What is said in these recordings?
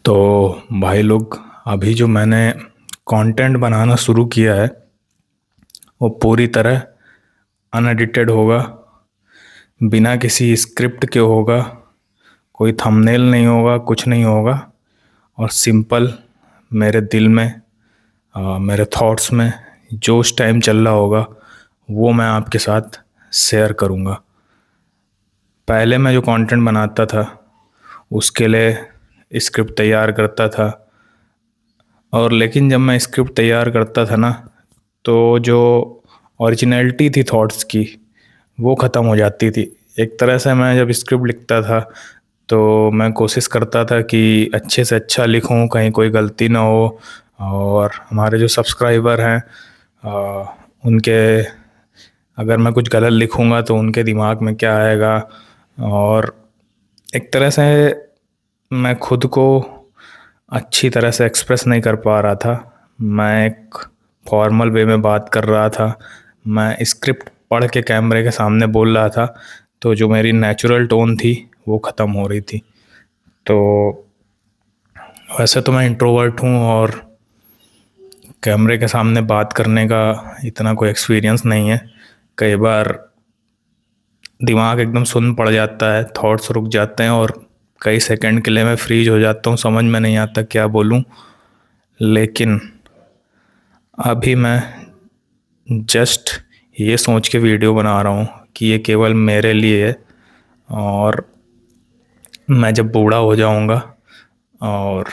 तो भाई लोग, अभी जो मैंने कंटेंट बनाना शुरू किया है वो पूरी तरह अनएडिटेड होगा। बिना किसी स्क्रिप्ट के होगा। कोई थंबनेल नहीं होगा, कुछ नहीं होगा। और सिंपल मेरे दिल में, मेरे थॉट्स में जो उस टाइम चल रहा होगा वो मैं आपके साथ शेयर करूँगा। पहले मैं जो कंटेंट बनाता था उसके लिए स्क्रिप्ट तैयार करता था। और लेकिन जब मैं स्क्रिप्ट तैयार करता था ना, तो जो ओरिजिनलिटी थी थॉट्स की वो ख़त्म हो जाती थी। एक तरह से मैं जब स्क्रिप्ट लिखता था तो मैं कोशिश करता था कि अच्छे से अच्छा लिखूं, कहीं कोई गलती ना हो। और हमारे जो सब्सक्राइबर हैं, उनके, अगर मैं कुछ गलत लिखूंगा तो उनके दिमाग में क्या आएगा। और एक तरह से मैं खुद को अच्छी तरह से एक्सप्रेस नहीं कर पा रहा था। मैं एक फॉर्मल वे में बात कर रहा था। मैं स्क्रिप्ट पढ़ के कैमरे के सामने बोल रहा था, तो जो मेरी नेचुरल टोन थी वो ख़त्म हो रही थी। तो वैसे तो मैं इंट्रोवर्ट हूँ और कैमरे के सामने बात करने का इतना कोई एक्सपीरियंस नहीं है। कई बार दिमाग एकदम सुन्न पड़ जाता है, थॉट्स रुक जाते हैं और कई सेकंड के लिए मैं फ्रीज हो जाता हूँ, समझ में नहीं आता क्या बोलूँ। लेकिन अभी मैं जस्ट ये सोच के वीडियो बना रहा हूँ कि ये केवल मेरे लिए है। और मैं जब बूढ़ा हो जाऊँगा और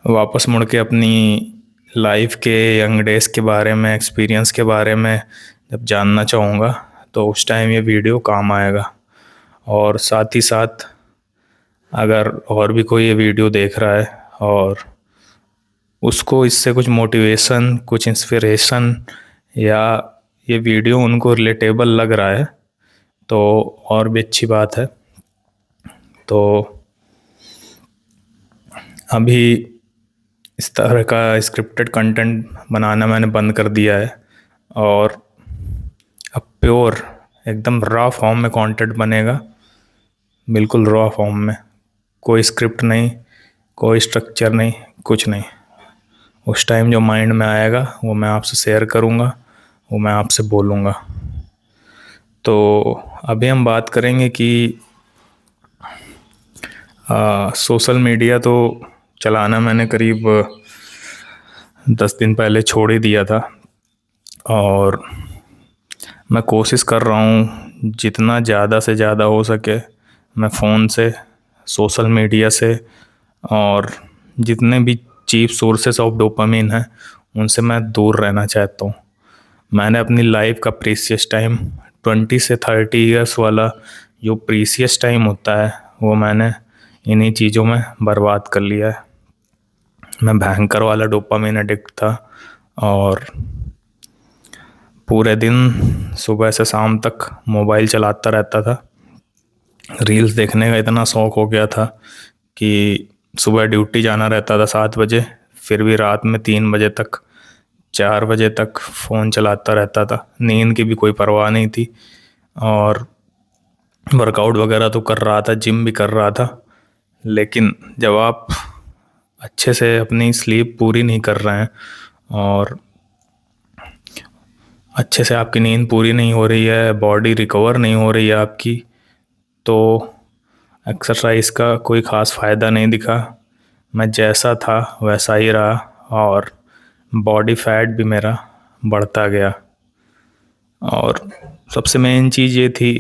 वापस मुड़ के अपनी लाइफ के यंग डेज के बारे में, एक्सपीरियंस के बारे में जब जानना चाहूँगा, तो उस टाइम ये वीडियो काम आएगा। और साथ ही साथ अगर और भी कोई ये वीडियो देख रहा है और उसको इससे कुछ मोटिवेशन, कुछ इंस्पिरेशन, या ये वीडियो उनको रिलेटेबल लग रहा है तो और भी अच्छी बात है। तो अभी इस तरह का स्क्रिप्टेड कंटेंट बनाना मैंने बंद कर दिया है और अब प्योर एकदम रॉ फॉर्म में कंटेंट बनेगा। बिल्कुल रॉ फॉर्म में, कोई स्क्रिप्ट नहीं, कोई स्ट्रक्चर नहीं, कुछ नहीं। उस टाइम जो माइंड में आएगा वो मैं आपसे शेयर करूँगा, वो मैं आपसे बोलूँगा। तो अभी हम बात करेंगे कि सोशल मीडिया तो चलाना मैंने करीब 10 दिन पहले छोड़ ही दिया था। और मैं कोशिश कर रहा हूँ जितना ज़्यादा से ज़्यादा हो सके मैं फ़ोन से, सोशल मीडिया से और जितने भी चीप सोर्सेस ऑफ डोपामिन हैं उनसे मैं दूर रहना चाहता हूँ। मैंने अपनी लाइफ का प्रीसियस टाइम, 20 से 30 ईयर्स वाला जो प्रीसियस टाइम होता है वो मैंने इन्हीं चीज़ों में बर्बाद कर लिया है। मैं भयंकर वाला डोपामिन एडिक्ट था और पूरे दिन सुबह से शाम तक मोबाइल चलाता रहता था। रील्स देखने का इतना शौक़ हो गया था कि सुबह ड्यूटी जाना रहता था 7 बजे, फिर भी रात में 3 बजे तक, 4 बजे तक फ़ोन चलाता रहता था। नींद की भी कोई परवाह नहीं थी। और वर्कआउट वगैरह तो कर रहा था, जिम भी कर रहा था। लेकिन जब आप अच्छे से अपनी स्लीप पूरी नहीं कर रहे हैं और अच्छे से आपकी नींद पूरी नहीं हो रही है, बॉडी रिकवर नहीं हो रही है आपकी, तो एक्सरसाइज का कोई ख़ास फ़ायदा नहीं दिखा। मैं जैसा था वैसा ही रहा और बॉडी फैट भी मेरा बढ़ता गया। और सबसे मेन चीज़ ये थी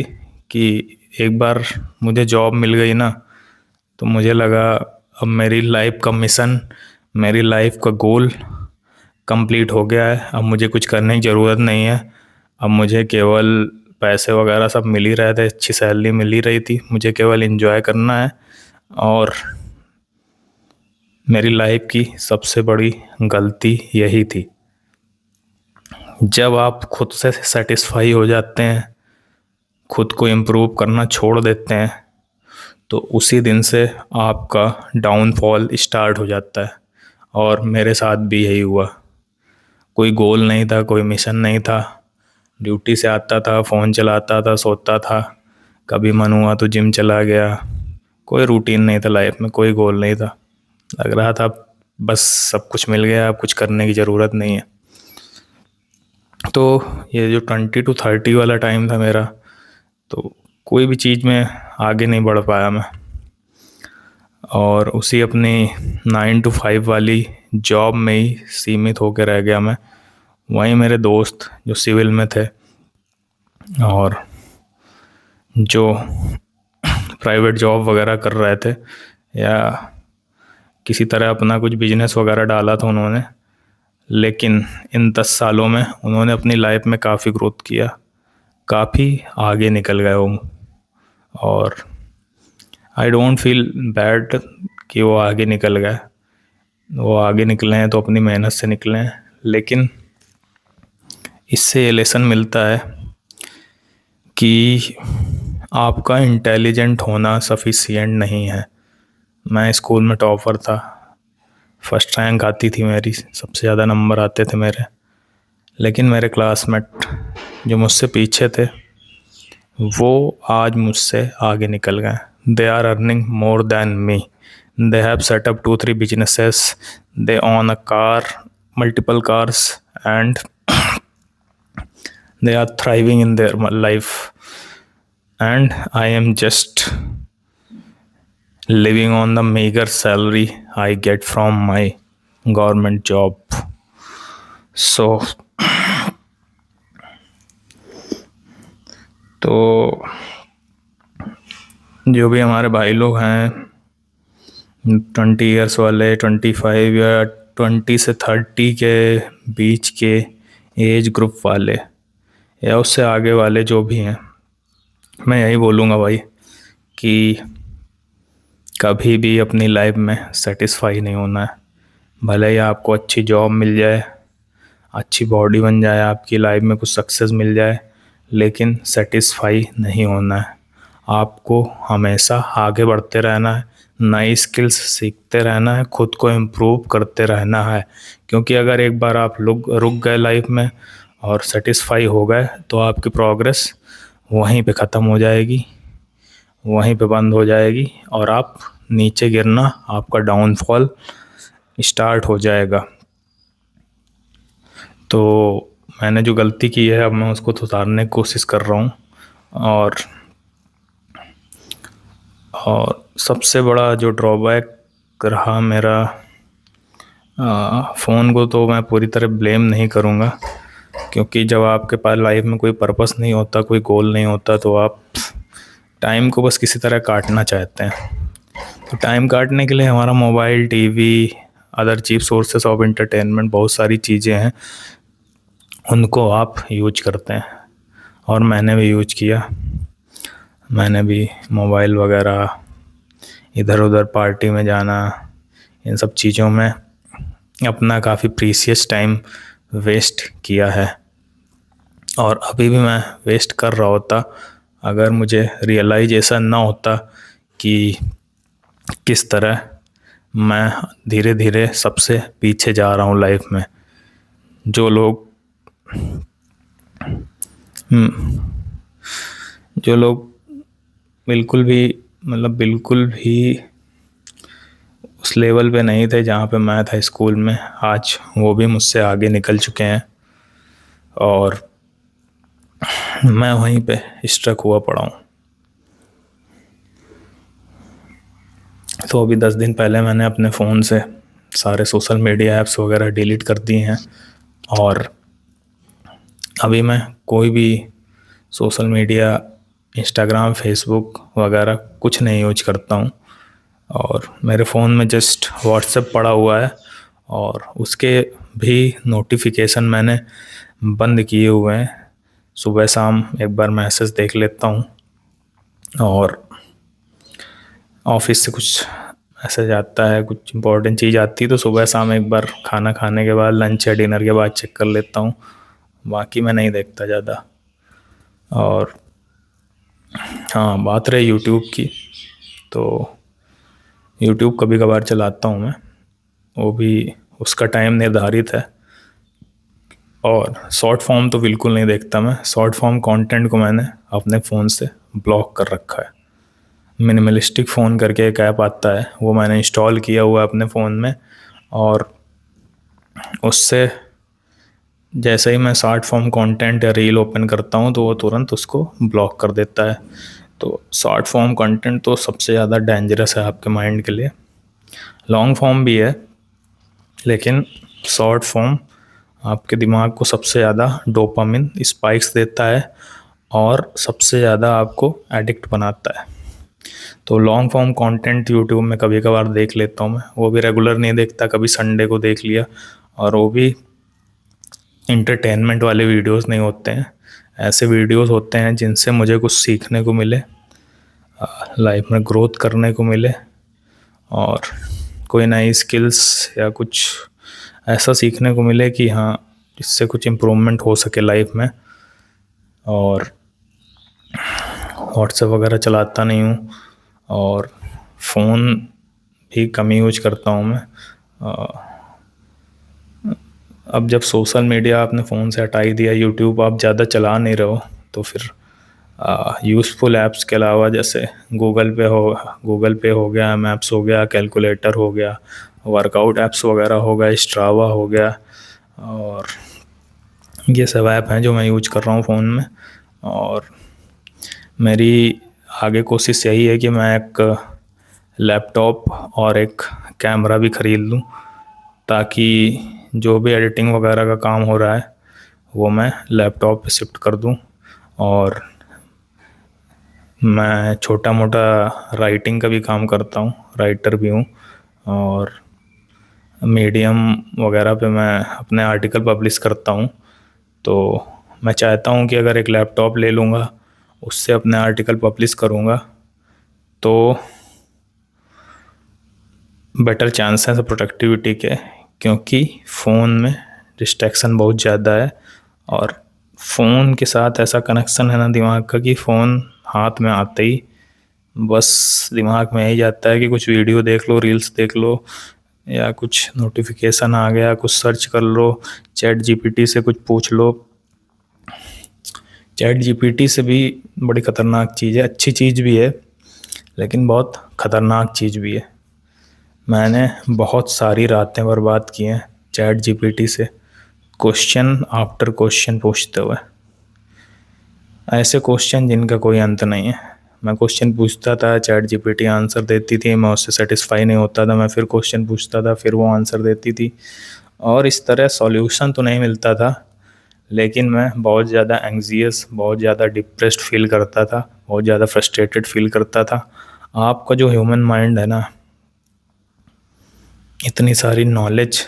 कि एक बार मुझे जॉब मिल गई ना, तो मुझे लगा अब मेरी लाइफ का मिशन, मेरी लाइफ का गोल कंप्लीट हो गया है। अब मुझे कुछ करने की ज़रूरत नहीं है। अब मुझे केवल पैसे वगैरह सब मिल ही रहे थे, अच्छी सैलरी मिल ही रही थी, मुझे केवल एंजॉय करना है। और मेरी लाइफ की सबसे बड़ी गलती यही थी। जब आप खुद से सेटिस्फाई हो जाते हैं, खुद को इम्प्रूव करना छोड़ देते हैं, तो उसी दिन से आपका डाउनफॉल स्टार्ट हो जाता है। और मेरे साथ भी यही हुआ। कोई गोल नहीं था, कोई मिशन नहीं था। ड्यूटी से आता था, फ़ोन चलाता था, सोता था, कभी मन हुआ तो जिम चला गया। कोई रूटीन नहीं था लाइफ में, कोई गोल नहीं था। लग रहा था बस सब कुछ मिल गया, अब कुछ करने की ज़रूरत नहीं है। तो ये जो 20 to 30 वाला टाइम था मेरा, तो कोई भी चीज़ में आगे नहीं बढ़ पाया मैं, और उसी अपनी 9 to 5 वाली जॉब में ही सीमित होकर रह गया मैं। वहीं मेरे दोस्त जो सिविल में थे और जो प्राइवेट जॉब वगैरह कर रहे थे या किसी तरह अपना कुछ बिजनेस वगैरह डाला था उन्होंने, लेकिन इन 10 सालों में उन्होंने अपनी लाइफ में काफ़ी ग्रोथ किया, काफ़ी आगे निकल गए वो। और आई डोंट फील बैड कि वो आगे निकल गए। वो आगे निकले हैं तो अपनी मेहनत से निकले हैं, लेकिन इससे ये लेसन मिलता है कि आपका इंटेलिजेंट होना सफिशिएंट नहीं है। मैं स्कूल में टॉपर था, फर्स्ट रैंक आती थी मेरी, सबसे ज़्यादा नंबर आते थे मेरे, लेकिन मेरे क्लासमेट जो मुझसे पीछे थे वो आज मुझसे आगे निकल गए। They are earning more than me, they have set up 2-3 businesses, they own a car, multiple cars, and they are thriving in their life, and I am just living on the meager salary I get from my government job. So तो जो भी हमारे भाई लोग हैं 20 years वाले, 25 या 20 से 30 के बीच के एज ग्रुप वाले या उससे आगे वाले जो भी हैं, मैं यही बोलूँगा भाई कि कभी भी अपनी लाइफ में सेटिस्फाई नहीं होना है। भले ही आपको अच्छी जॉब मिल जाए, अच्छी बॉडी बन जाए, आपकी लाइफ में कुछ सक्सेस मिल जाए, लेकिन सेटिस्फाई नहीं होना है। आपको हमेशा आगे बढ़ते रहना है, नई स्किल्स सीखते रहना है, खुद को इम्प्रूव करते रहना है। क्योंकि अगर एक बार आप रुक गए लाइफ में और सेटिस्फाई हो गए तो आपकी प्रोग्रेस वहीं पे ख़त्म हो जाएगी, वहीं पे बंद हो जाएगी और आप नीचे गिरना, आपका डाउनफॉल स्टार्ट हो जाएगा। तो मैंने जो गलती की है अब मैं उसको सुधारने की कोशिश कर रहा हूँ। और सबसे बड़ा जो ड्रॉबैक रहा मेरा, फ़ोन को तो मैं पूरी तरह ब्लेम नहीं करूँगा, क्योंकि जब आपके पास लाइफ में कोई पर्पस नहीं होता, कोई गोल नहीं होता, तो आप टाइम को बस किसी तरह काटना चाहते हैं। तो टाइम काटने के लिए हमारा mobile, TV, other cheap sources of entertainment, बहुत सारी चीज़ें हैं, उनको आप यूज करते हैं। और मैंने भी यूज किया, मैंने भी मोबाइल वगैरह, इधर उधर पार्टी में जाना, इन सब चीज़ों में अपना काफ़ी प्रीशियस टाइम वेस्ट किया है। और अभी भी मैं वेस्ट कर रहा होता अगर मुझे रियलाइजेशन ना होता कि किस तरह मैं धीरे धीरे सबसे पीछे जा रहा हूँ लाइफ में। जो लोग बिल्कुल भी उस लेवल पे नहीं थे जहाँ पे मैं था स्कूल में, आज वो भी मुझसे आगे निकल चुके हैं और मैं वहीं पे स्ट्रक हुआ पड़ा हूँ। तो अभी 10 दिन पहले मैंने अपने फ़ोन से सारे सोशल मीडिया ऐप्स वगैरह डिलीट कर दिए हैं और अभी मैं कोई भी सोशल मीडिया, इंस्टाग्राम, फेसबुक वगैरह कुछ नहीं यूज करता हूँ। और मेरे फ़ोन में जस्ट व्हाट्सएप पड़ा हुआ है और उसके भी नोटिफिकेशन मैंने बंद किए हुए हैं। सुबह शाम एक बार मैसेज देख लेता हूँ और ऑफिस से कुछ मैसेज आता है, कुछ इम्पोर्टेंट चीज़ आती है तो सुबह शाम एक बार खाना खाने के बाद, लंच या डिनर के बाद चेक कर लेता हूँ। बाकी मैं नहीं देखता ज़्यादा। और हाँ, बात रही यूट्यूब की, तो यूट्यूब कभी कभार चलाता हूँ मैं, वो भी उसका टाइम निर्धारित है। और शॉर्ट फॉर्म तो बिल्कुल नहीं देखता मैं, शॉर्ट फॉर्म कंटेंट को मैंने अपने फ़ोन से ब्लॉक कर रखा है। मिनिमलिस्टिक फ़ोन करके एक ऐप आता है, वो मैंने इंस्टॉल किया हुआ है अपने फ़ोन में। और उससे जैसे ही मैं शॉर्ट फॉर्म कंटेंट या रील ओपन करता हूँ तो वो तुरंत उसको ब्लॉक कर देता है। तो शॉर्ट फॉर्म कंटेंट तो सबसे ज़्यादा डेंजरस है आपके माइंड के लिए। लॉन्ग फॉर्म भी है, लेकिन शॉर्ट फॉर्म आपके दिमाग को सबसे ज़्यादा डोपामिन स्पाइक्स देता है और सबसे ज़्यादा आपको एडिक्ट बनाता है। तो लॉन्ग फॉर्म कंटेंट यूट्यूब में कभी कभार देख लेता हूँ मैं, वो भी रेगुलर नहीं देखता, कभी संडे को देख लिया। और वो भी इंटरटेनमेंट वाले वीडियोस नहीं होते हैं, ऐसे वीडियोस होते हैं जिनसे मुझे कुछ सीखने को मिले, लाइफ में ग्रोथ करने को मिले, और कोई नई स्किल्स या कुछ ऐसा सीखने को मिले कि हाँ, इससे कुछ इम्प्रूवमेंट हो सके लाइफ में। और व्हाट्सएप वगैरह चलाता नहीं हूँ, और फ़ोन भी कम यूज करता हूँ मैं। अब जब सोशल मीडिया आपने फ़ोन से हटा ही दिया, यूट्यूब आप ज़्यादा चला नहीं रहे हो, तो फिर यूज़फुल ऐप्स के अलावा जैसे गूगल पे हो गया, मैप्स हो गया, कैलकुलेटर हो गया, वर्कआउट ऐप्स वगैरह हो गया, स्ट्रावा हो गया, और ये सब ऐप हैं जो मैं यूज कर रहा हूँ फ़ोन में। और मेरी आगे कोशिश यही है कि मैं एक लैपटॉप और एक कैमरा भी ख़रीद लूँ, ताकि जो भी एडिटिंग वगैरह का काम हो रहा है वो मैं लैपटॉप पे शिफ्ट कर दूँ। और मैं छोटा मोटा राइटिंग का भी काम करता हूँ, राइटर भी हूँ, और मीडियम वगैरह पे मैं अपने आर्टिकल पब्लिश करता हूँ। तो मैं चाहता हूँ कि अगर एक लैपटॉप ले लूँगा, उससे अपने आर्टिकल पब्लिश करूँगा, तो बेटर चांसेस है प्रोडक्टिविटी के, क्योंकि फ़ोन में डिस्ट्रैक्शन बहुत ज़्यादा है। और फ़ोन के साथ ऐसा कनेक्शन है ना दिमाग का कि फ़ोन हाथ में आते ही बस दिमाग में यही जाता है कि कुछ वीडियो देख लो, रील्स देख लो, या कुछ नोटिफिकेशन आ गया, कुछ सर्च कर लो, चैट जीपीटी से कुछ पूछ लो। चैट जीपीटी से भी बड़ी ख़तरनाक चीज़ है, अच्छी चीज़ भी है लेकिन बहुत ख़तरनाक चीज़ भी है। मैंने बहुत सारी रातें बर्बाद की हैं चैट जीपीटी से क्वेश्चन आफ्टर क्वेश्चन पूछते हुए, ऐसे क्वेश्चन जिनका कोई अंत नहीं है। मैं क्वेश्चन पूछता था, चैट जीपीटी आंसर देती थी, मैं उससे सेटिस्फाई नहीं होता था, मैं फिर क्वेश्चन पूछता था, फिर वो आंसर देती थी, और इस तरह सॉल्यूशन तो नहीं मिलता था, लेकिन मैं बहुत ज़्यादा एंग्जियस, बहुत ज़्यादा डिप्रेस्ड फील करता था, बहुत ज़्यादा फ्रस्ट्रेटेड फील करता था। आपका जो ह्यूमन माइंड है ना, इतनी सारी नॉलेज,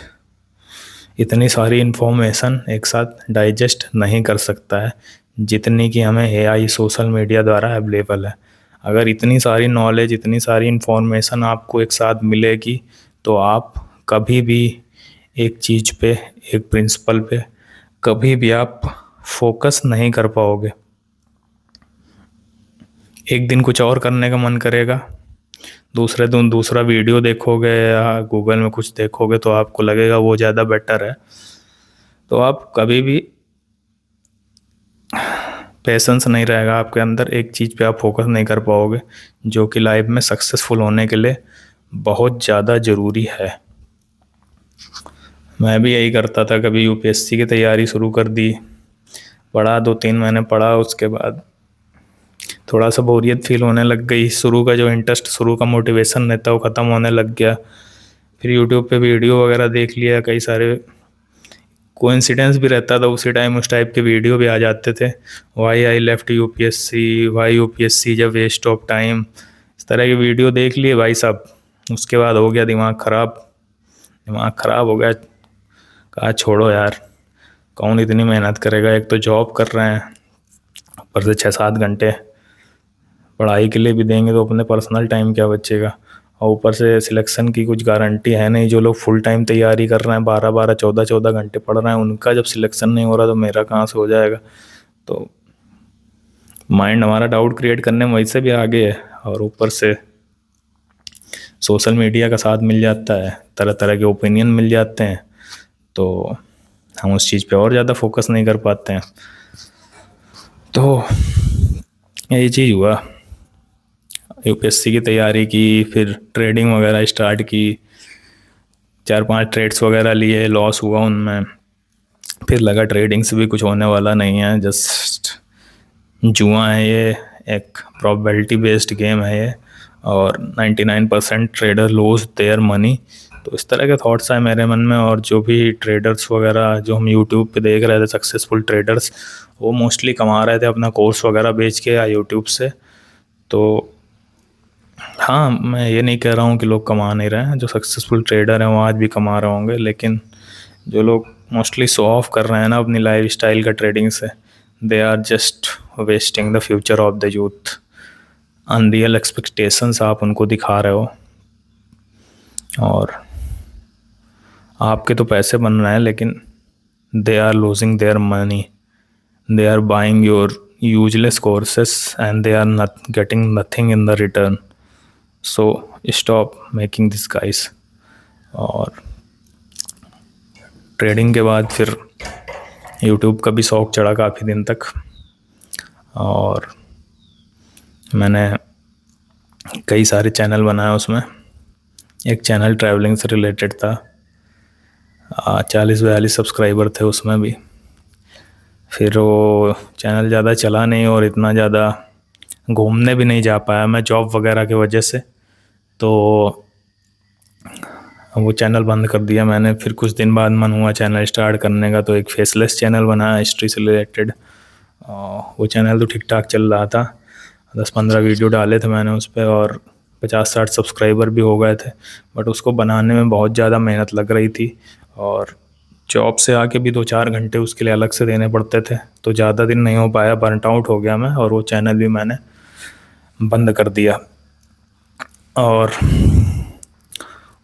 इतनी सारी इन्फॉर्मेशन एक साथ डाइजेस्ट नहीं कर सकता है जितनी कि हमें एआई सोशल मीडिया द्वारा अवेलेबल है। अगर इतनी सारी नॉलेज, इतनी सारी इन्फॉर्मेशन आपको एक साथ मिलेगी, तो आप कभी भी एक चीज़ पे, एक प्रिंसिपल पे कभी भी आप फोकस नहीं कर पाओगे। एक दिन कुछ और करने का मन करेगा, दूसरे दिन दूसरा वीडियो देखोगे या गूगल में कुछ देखोगे तो आपको लगेगा वो ज़्यादा बेटर है। तो आप कभी भी पेशेंस नहीं रहेगा आपके अंदर, एक चीज़ पे आप फोकस नहीं कर पाओगे, जो कि लाइफ में सक्सेसफुल होने के लिए बहुत ज़्यादा ज़रूरी है। मैं भी यही करता था, कभी यूपीएससी की तैयारी शुरू कर दी, पढ़ा 2-3 महीने पढ़ा, उसके बाद थोड़ा सा बोरियत फील होने लग गई, शुरू का जो इंटरेस्ट, शुरू का मोटिवेशन रहता है वो ख़त्म होने लग गया। फिर यूट्यूब पे वीडियो वगैरह देख लिया, कई सारे कोइंसिडेंस भी रहता था उसी टाइम, उस टाइप के वीडियो भी आ जाते थे, why I left UPSC, why UPSC जब वेस्ट ऑफ टाइम, इस तरह के वीडियो देख लिए भाई साहब। उसके बाद हो गया दिमाग ख़राब, दिमाग ख़राब हो गया, कहा छोड़ो यार, कौन इतनी मेहनत करेगा, एक तो जॉब कर रहे हैं, ऊपर से 6-7 घंटे पढ़ाई के लिए भी देंगे तो अपने पर्सनल टाइम क्या बचेगा, और ऊपर से सिलेक्शन की कुछ गारंटी है नहीं। जो लोग फुल टाइम तैयारी कर रहे हैं, 12-12, 14-14 घंटे पढ़ रहे हैं, उनका जब सिलेक्शन नहीं हो रहा तो मेरा कहाँ से हो जाएगा। तो माइंड हमारा डाउट क्रिएट करने में वैसे भी आगे है, और ऊपर से सोशल मीडिया का साथ मिल जाता है, तरह तरह के ओपिनियन मिल जाते हैं, तो हम उस चीज़ पे और ज़्यादा फोकस नहीं कर पाते हैं। तो यही चीज़ हुआ। यूपीएससी की तैयारी की, फिर ट्रेडिंग वगैरह स्टार्ट की, 4-5 ट्रेड्स वगैरह लिए, लॉस हुआ उनमें। फिर लगा ट्रेडिंग से भी कुछ होने वाला नहीं है, जस्ट जुआ है ये, एक प्रोबेबिलिटी बेस्ड गेम है ये, और 99% ट्रेडर लूज देयर मनी। तो इस तरह के थॉट्स आए मेरे मन में। और जो भी ट्रेडर्स वगैरह जो हम यूट्यूब पे देख रहे थे, सक्सेसफुल ट्रेडर्स, वो मोस्टली कमा रहे थे अपना कोर्स वगैरह बेच के या यूट्यूब से। तो हाँ, मैं ये नहीं कह रहा हूँ कि लोग कमा नहीं रहे हैं, जो सक्सेसफुल ट्रेडर हैं वो आज भी कमा रहे होंगे, लेकिन जो लोग मोस्टली शो ऑफ कर रहे हैं ना अपनी लाइफ स्टाइल का ट्रेडिंग से, they are just wasting the future of the youth. Unreal expectations आप उनको दिखा रहे हो, और आपके तो पैसे बन रहे हैं, लेकिन they are losing their money, they are buying your useless courses and they are not getting nothing in the return. So stop making this guys. और ट्रेडिंग के बाद फिर यूट्यूब का भी शौक़ चढ़ा काफ़ी दिन तक, और मैंने कई सारे चैनल बनाए उसमें। एक चैनल ट्रैवलिंग से रिलेटेड था, 40-42 सब्सक्राइबर थे उसमें भी। फिर वो चैनल ज़्यादा चला नहीं, और इतना ज़्यादा घूमने भी नहीं जा पाया मैं जॉब वगैरह की वजह से, तो वो चैनल बंद कर दिया मैंने। फिर कुछ दिन बाद मन हुआ चैनल स्टार्ट करने का, तो एक फेसलेस चैनल बनाया हिस्ट्री से रिलेटेड। वो चैनल तो ठीक ठाक चल रहा था, 10-15 वीडियो डाले थे मैंने उस पर, और 50-60 सब्सक्राइबर भी हो गए थे। बट उसको बनाने में बहुत ज़्यादा मेहनत लग रही थी, और जॉब से आके भी 2-4 घंटे उसके लिए अलग से देने पड़ते थे, तो ज़्यादा दिन नहीं हो पाया, बर्नट आउट हो गया मैं, और वो चैनल भी मैंने बंद कर दिया। और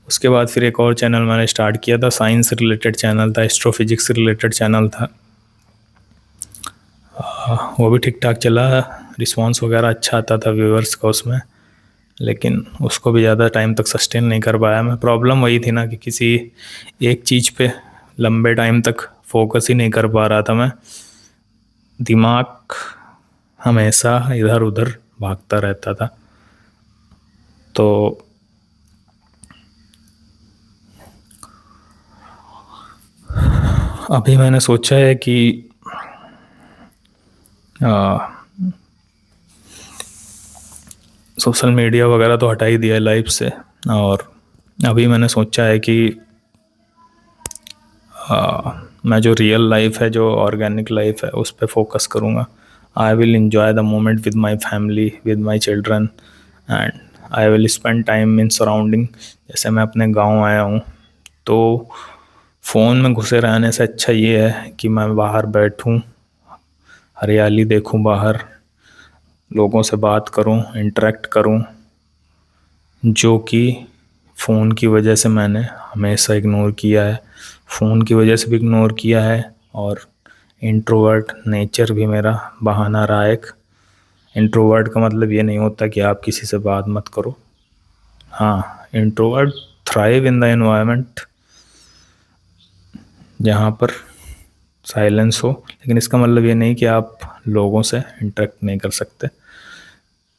उसके बाद फिर एक और चैनल मैंने स्टार्ट किया था, साइंस से रिलेटेड चैनल था, एस्ट्रोफिजिक्स से रिलेटेड चैनल था। वो भी ठीक ठाक चला, रिस्पांस वगैरह अच्छा आता था व्यूअर्स का उसमें, लेकिन उसको भी ज़्यादा टाइम तक सस्टेन नहीं कर पाया मैं। प्रॉब्लम वही थी ना कि किसी एक चीज़ पे लंबे टाइम तक फोकस ही नहीं कर पा रहा था मैं, दिमाग हमेशा इधर उधर भागता रहता था। तो अभी मैंने सोचा है कि सोशल मीडिया वगैरह तो हटा ही दिया है लाइफ से, और अभी मैंने सोचा है कि मैं जो रियल लाइफ है, जो ऑर्गेनिक लाइफ है, उस पर फोकस करूँगा। I will enjoy the moment with my family, with my children, and I will spend time in surrounding. जैसे मैं अपने गांव आया हूँ, तो फ़ोन में घुसे रहने से अच्छा ये है कि मैं बाहर बैठूँ, हरियाली देखूँ, बाहर लोगों से बात करूं, इंटरेक्ट करूं, जो कि फ़ोन की वजह से मैंने हमेशा इग्नोर किया है, फ़ोन की वजह से भी इग्नोर किया है। और इंट्रोवर्ट नेचर भी मेरा बहाना रहा एक। इंट्रोवर्ट का मतलब ये नहीं होता कि आप किसी से बात मत करो। हाँ, introvert thrive in the environment जहाँ पर साइलेंस हो, लेकिन इसका मतलब ये नहीं कि आप लोगों से इंटरेक्ट नहीं कर सकते।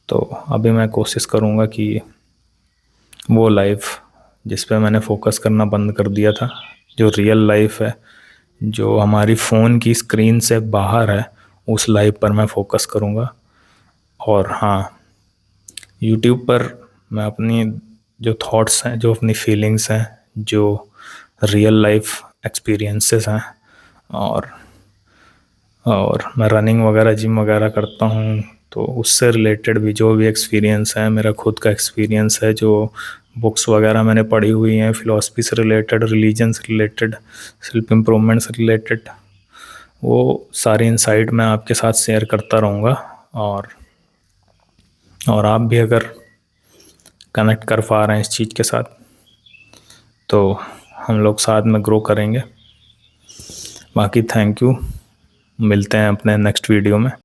तो अभी मैं कोशिश करूँगा कि वो लाइफ जिस पे मैंने फोकस करना बंद कर दिया था, जो रियल लाइफ है, जो हमारी फ़ोन की स्क्रीन से बाहर है, उस लाइफ पर मैं फोकस करूँगा। और हाँ, यूट्यूब पर मैं अपनी जो थॉट्स हैं, जो अपनी फीलिंग्स हैं, जो रियल लाइफ एक्सपीरियंसेस हैं, और मैं रनिंग वगैरह जिम वगैरह करता हूँ, तो उससे रिलेटेड भी जो भी एक्सपीरियंस है, मेरा खुद का एक्सपीरियंस है, जो बुक्स वगैरह मैंने पढ़ी हुई हैं, फ़िलासफ़ी से रिलेटेड, रिलीजन से रिलेटेड, सेल्फ इम्प्रूवमेंट से रिलेटेड, वो सारी इनसाइट मैं आपके साथ शेयर करता रहूँगा। और आप भी अगर कनेक्ट कर पा रहे हैं इस चीज़ के साथ, तो हम लोग साथ में ग्रो करेंगे। बाकी थैंक यू, मिलते हैं अपने नेक्स्ट वीडियो में।